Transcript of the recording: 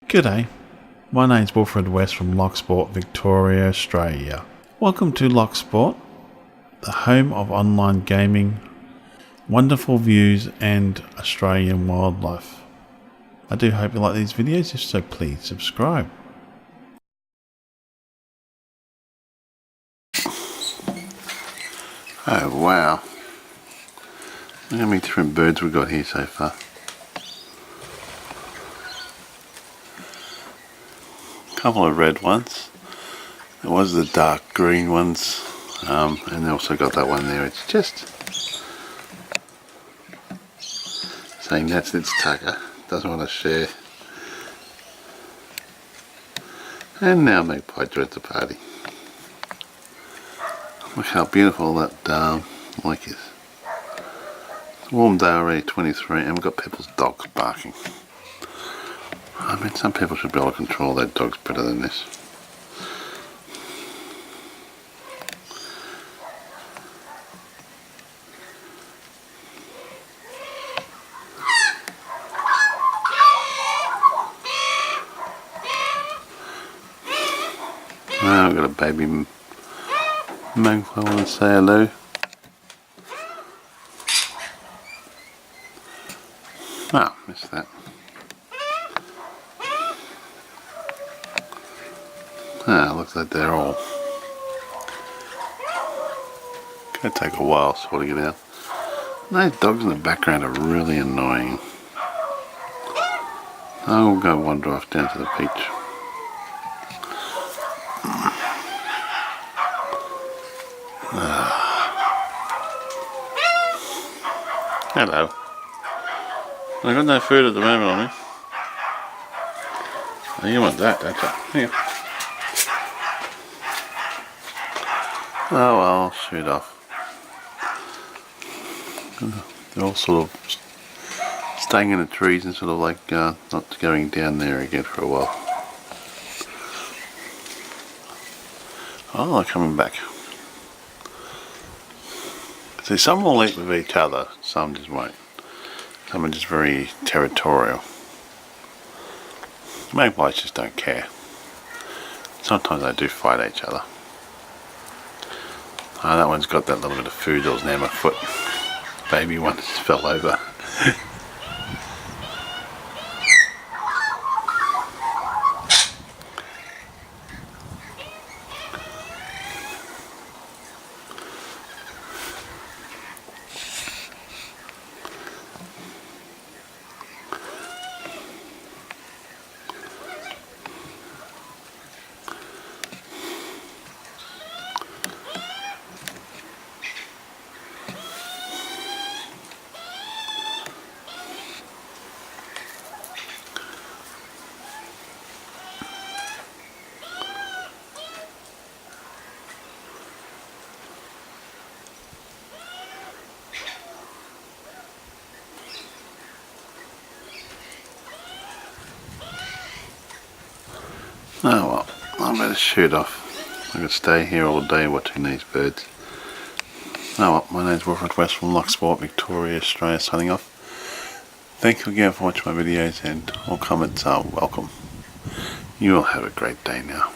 G'day, my name's Wilfred West from Locksport, Victoria, Australia. Welcome to Locksport, the home of online gaming, wonderful views and Australian wildlife. I do hope you like these videos, if so please subscribe. Oh wow, look how many different birds we've got here so far. A couple of red ones, there was the dark green ones, and they also got that one there. It's just saying that's its tucker, doesn't want to share. And now magpie joins the party. Look how beautiful that lake is. It's a warm day already, 23, and we've got people's dogs barking. I mean, some people should be able to control their dogs better than this. Now we've got a baby magpie. I want to say hello. Ah, missed that. Ah, looks like they're all gonna take a while sorting it out. Those dogs in the background are really annoying. I'll go wander off down to the beach. Hello. I've got no food at the moment on me. Oh, you want that, don't you? Here. Oh well, I'll shoot off. They're all sort of staying in the trees and sort of like not going down there again for a while. Oh, they're coming back. See, some will eat with each other, some just won't. Some are just very territorial. Magpies just don't care. Sometimes they do fight each other. Oh, that one's got that little bit of food that was near my foot. Baby one just fell over. Oh well, I better shoot off. I could stay here all day watching these birds. Oh well, my name's Wilfred West from Locksport, Victoria, Australia, signing off. Thank you again for watching my videos, and all comments are welcome. You all have a great day now.